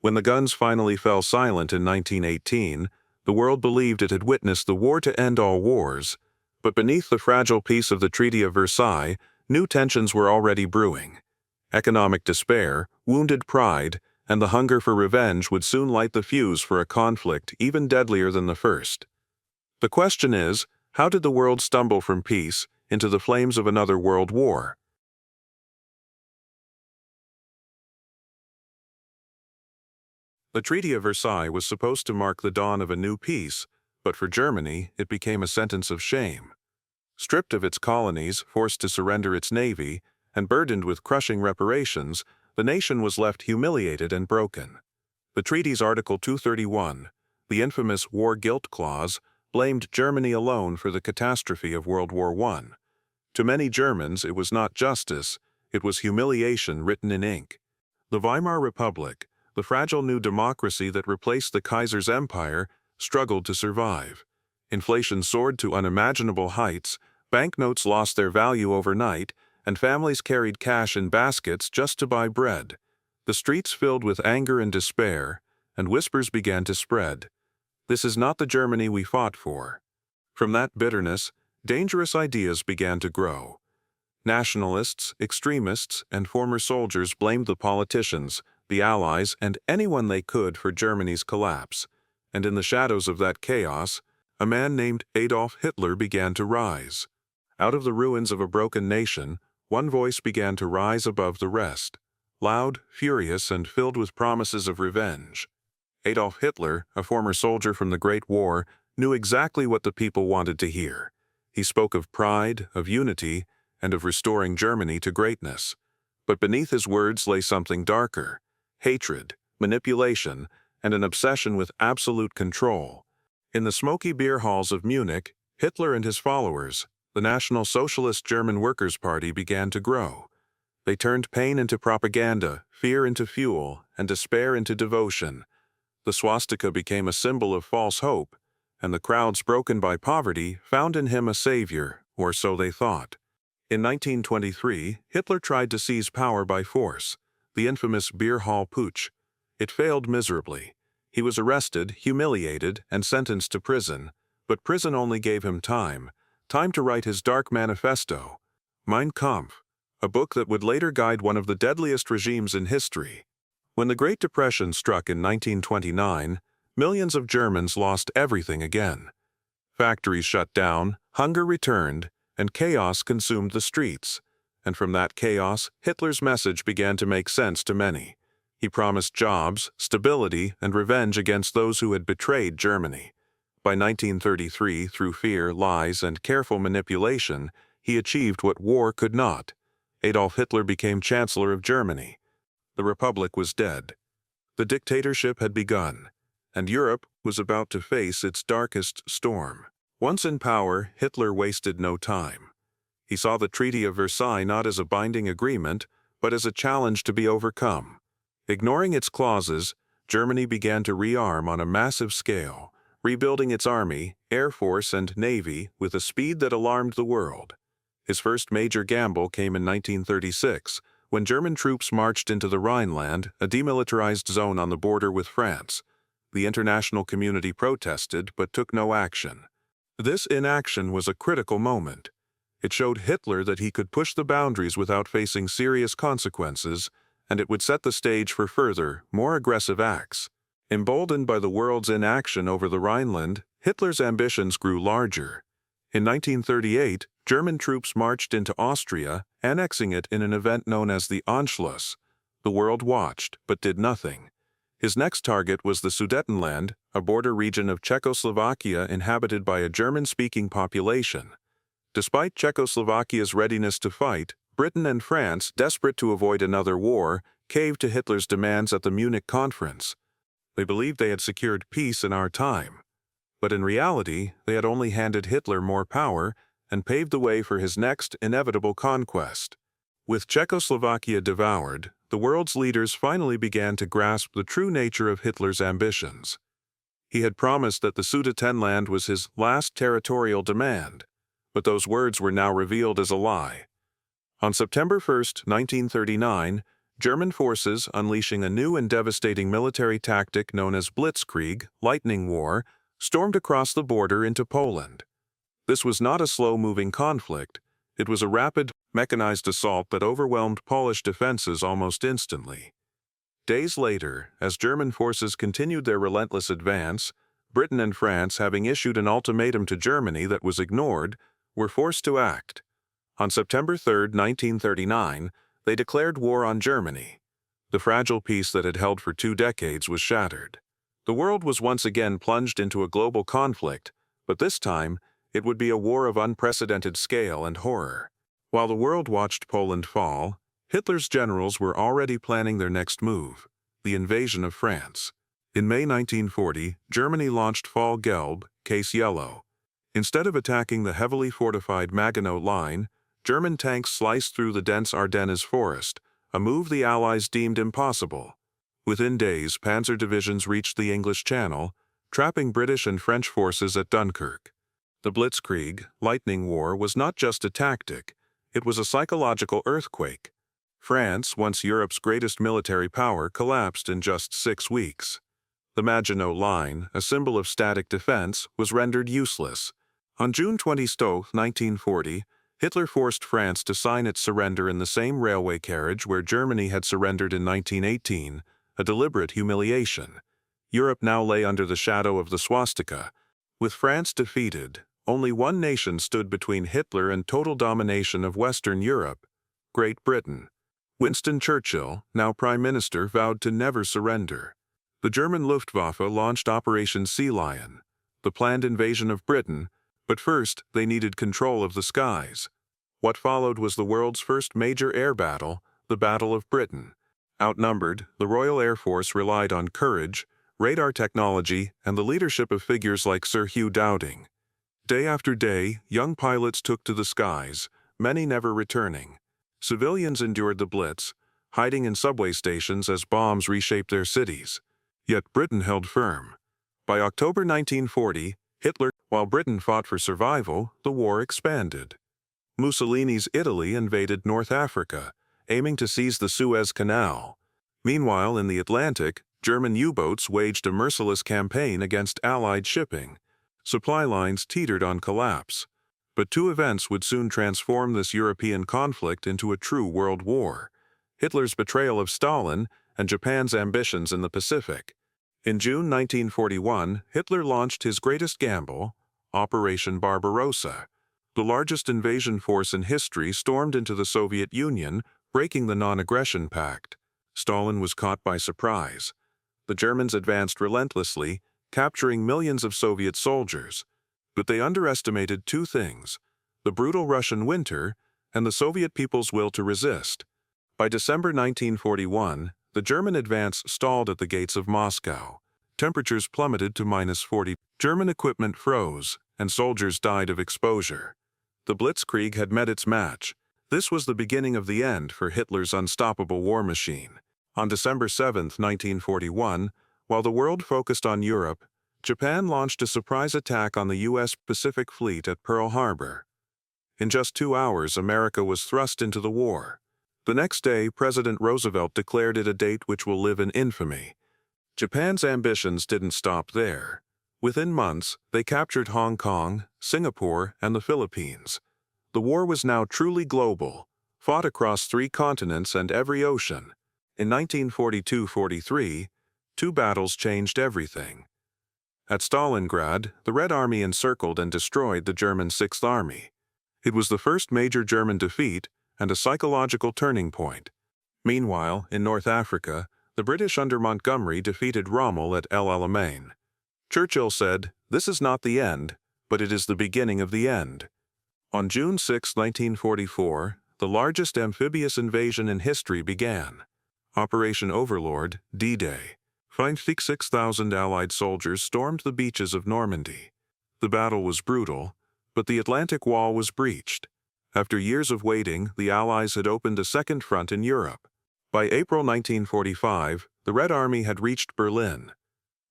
When the guns finally fell silent in 1918, the world believed it had witnessed the war to end all wars, but beneath the fragile peace of the Treaty of Versailles, new tensions were already brewing. Economic despair, wounded pride, and the hunger for revenge would soon light the fuse for a conflict even deadlier than the first. The question is, how did the world stumble from peace into the flames of another world war? The Treaty of Versailles was supposed to mark the dawn of a new peace, but for Germany it became a sentence of shame. Stripped of its colonies, forced to surrender its navy, and burdened with crushing reparations, the nation was left humiliated and broken. The treaty's Article 231, the infamous War Guilt Clause, blamed Germany alone for the catastrophe of World War I. To many Germans, it was not justice, it was humiliation written in ink. The Weimar Republic, the fragile new democracy that replaced the Kaiser's empire, struggled to survive. Inflation soared to unimaginable heights, banknotes lost their value overnight, and families carried cash in baskets just to buy bread. The streets filled with anger and despair, and whispers began to spread. This is not the Germany we fought for. From that bitterness, dangerous ideas began to grow. Nationalists, extremists, and former soldiers blamed the politicians, the Allies, and anyone they could for Germany's collapse. And in the shadows of that chaos, a man named Adolf Hitler began to rise. Out of the ruins of a broken nation, one voice began to rise above the rest, loud, furious, and filled with promises of revenge. Adolf Hitler, a former soldier from the Great War, knew exactly what the people wanted to hear. He spoke of pride, of unity, and of restoring Germany to greatness. But beneath his words lay something darker: hatred, manipulation, and an obsession with absolute control. In the smoky beer halls of Munich, Hitler and his followers, the National Socialist German Workers' Party, began to grow. They turned pain into propaganda, fear into fuel, and despair into devotion. The swastika became a symbol of false hope, and the crowds broken by poverty found in him a savior, or so they thought. In 1923, Hitler tried to seize power by force, the infamous beer hall putsch. It failed miserably. He was arrested, humiliated, and sentenced to prison, but prison only gave him time to write his dark manifesto, Mein Kampf, a book that would later guide one of the deadliest regimes in history. When the Great Depression struck in 1929, millions of Germans lost everything again. Factories shut down, hunger returned, and chaos consumed the streets. And from that chaos, Hitler's message began to make sense to many. He promised jobs, stability, and revenge against those who had betrayed Germany. By 1933, through fear, lies, and careful manipulation, he achieved what war could not. Adolf Hitler became Chancellor of Germany. The Republic was dead. The dictatorship had begun, and Europe was about to face its darkest storm. Once in power, Hitler wasted no time. He saw the Treaty of Versailles not as a binding agreement, but as a challenge to be overcome. Ignoring its clauses, Germany began to rearm on a massive scale, rebuilding its army, air force, and navy with a speed that alarmed the world. His first major gamble came in 1936, when German troops marched into the Rhineland, a demilitarized zone on the border with France. The international community protested but took no action. This inaction was a critical moment. It showed Hitler that he could push the boundaries without facing serious consequences, and it would set the stage for further, more aggressive acts. Emboldened by the world's inaction over the Rhineland, Hitler's ambitions grew larger. In 1938, German troops marched into Austria, annexing it in an event known as the Anschluss. The world watched, but did nothing. His next target was the Sudetenland, a border region of Czechoslovakia inhabited by a German-speaking population. Despite Czechoslovakia's readiness to fight, Britain and France, desperate to avoid another war, caved to Hitler's demands at the Munich Conference. They believed they had secured peace in our time. But in reality, they had only handed Hitler more power and paved the way for his next inevitable conquest. With Czechoslovakia devoured, the world's leaders finally began to grasp the true nature of Hitler's ambitions. He had promised that the Sudetenland was his last territorial demand, but those words were now revealed as a lie. On September 1, 1939, German forces, unleashing a new and devastating military tactic known as Blitzkrieg, lightning war, stormed across the border into Poland. This was not a slow-moving conflict. It was a rapid, mechanized assault that overwhelmed Polish defenses almost instantly. Days later, as German forces continued their relentless advance, Britain and France, having issued an ultimatum to Germany that was ignored, were forced to act. On September 3, 1939, they declared war on Germany. The fragile peace that had held for 2 decades was shattered. The world was once again plunged into a global conflict, but this time, it would be a war of unprecedented scale and horror. While the world watched Poland fall, Hitler's generals were already planning their next move, the invasion of France. In May 1940, Germany launched Fall Gelb, Case Yellow. Instead of attacking the heavily fortified Maginot Line, German tanks sliced through the dense Ardennes forest, a move the Allies deemed impossible. Within days, panzer divisions reached the English Channel, trapping British and French forces at Dunkirk. The Blitzkrieg, lightning war, was not just a tactic, it was a psychological earthquake. France, once Europe's greatest military power, collapsed in just 6 weeks. The Maginot Line, a symbol of static defense, was rendered useless. On June 20, 1940, Hitler forced France to sign its surrender in the same railway carriage where Germany had surrendered in 1918, a deliberate humiliation. Europe now lay under the shadow of the swastika. With France defeated, only one nation stood between Hitler and total domination of Western Europe: Great Britain. Winston Churchill, now Prime Minister, vowed to never surrender. The German Luftwaffe launched Operation Sea Lion, the planned invasion of Britain, but first they needed control of the skies. What followed was the world's first major air battle, the Battle of Britain. Outnumbered, the Royal Air Force relied on courage, radar technology, and the leadership of figures like Sir Hugh Dowding. Day after day, young pilots took to the skies, many never returning. Civilians endured the Blitz, hiding in subway stations as bombs reshaped their cities. Yet Britain held firm. By October 1940, while Britain fought for survival, the war expanded. Mussolini's Italy invaded North Africa, aiming to seize the Suez Canal. Meanwhile, in the Atlantic, German U-boats waged a merciless campaign against Allied shipping. Supply lines teetered on collapse. But 2 events would soon transform this European conflict into a true world war: Hitler's betrayal of Stalin and Japan's ambitions in the Pacific. In June 1941, Hitler launched his greatest gamble, Operation Barbarossa. The largest invasion force in history stormed into the Soviet Union, breaking the non-aggression pact. Stalin was caught by surprise. The Germans advanced relentlessly, capturing millions of Soviet soldiers. But they underestimated 2 things: the brutal Russian winter and the Soviet people's will to resist. By December 1941, the German advance stalled at the gates of Moscow. Temperatures plummeted to -40. German equipment froze, and soldiers died of exposure. The Blitzkrieg had met its match. This was the beginning of the end for Hitler's unstoppable war machine. On December 7, 1941, while the world focused on Europe, Japan launched a surprise attack on the U.S. Pacific Fleet at Pearl Harbor. In just 2 hours, America was thrust into the war. The next day, President Roosevelt declared it a date which will live in infamy. Japan's ambitions didn't stop there. Within months, they captured Hong Kong, Singapore, and the Philippines. The war was now truly global, fought across 3 continents and every ocean. In 1942-43, 2 battles changed everything. At Stalingrad, the Red Army encircled and destroyed the German Sixth Army. It was the first major German defeat and a psychological turning point. Meanwhile, in North Africa, the British under Montgomery defeated Rommel at El Alamein. Churchill said, "This is not the end, but it is the beginning of the end." On June 6, 1944, the largest amphibious invasion in history began. Operation Overlord, D-Day. 56,000 Allied soldiers stormed the beaches of Normandy. The battle was brutal, but the Atlantic Wall was breached. After years of waiting, the Allies had opened a second front in Europe. By April 1945, the Red Army had reached Berlin.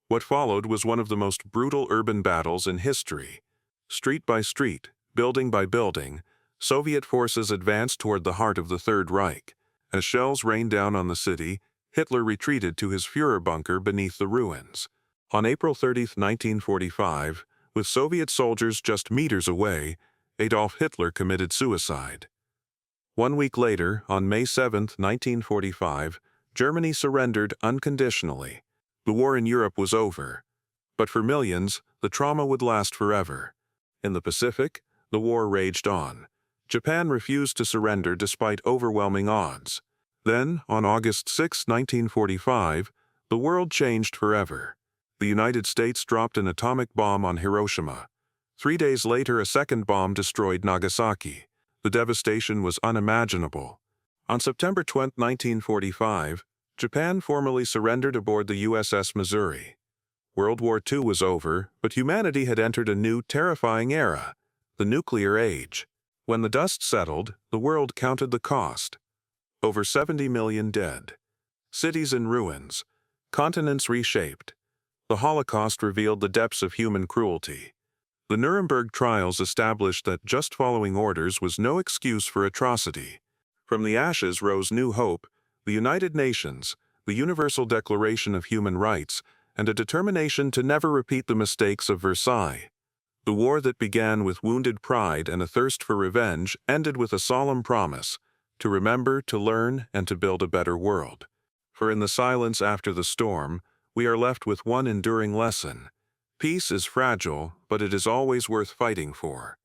What followed was one of the most brutal urban battles in history. Street by street, building by building, Soviet forces advanced toward the heart of the Third Reich. As shells rained down on the city, Hitler retreated to his Führer bunker beneath the ruins. On April 30, 1945, with Soviet soldiers just meters away, Adolf Hitler committed suicide. 1 week later, on May 7, 1945, Germany surrendered unconditionally. The war in Europe was over. But for millions, the trauma would last forever. In the Pacific, the war raged on. Japan refused to surrender despite overwhelming odds. Then, on August 6, 1945, the world changed forever. The United States dropped an atomic bomb on Hiroshima. 3 days later, a second bomb destroyed Nagasaki. The devastation was unimaginable. On September 20, 1945, Japan formally surrendered aboard the USS Missouri. World War II was over, but humanity had entered a new, terrifying era, the nuclear age. When the dust settled, the world counted the cost. Over 70 million dead. Cities in ruins. Continents reshaped. The Holocaust revealed the depths of human cruelty. The Nuremberg trials established that just following orders was no excuse for atrocity. From the ashes rose new hope, the United Nations, the Universal Declaration of Human Rights, and a determination to never repeat the mistakes of Versailles. The war that began with wounded pride and a thirst for revenge ended with a solemn promise to remember, to learn, and to build a better world. For in the silence after the storm, we are left with one enduring lesson. Peace is fragile, but it is always worth fighting for.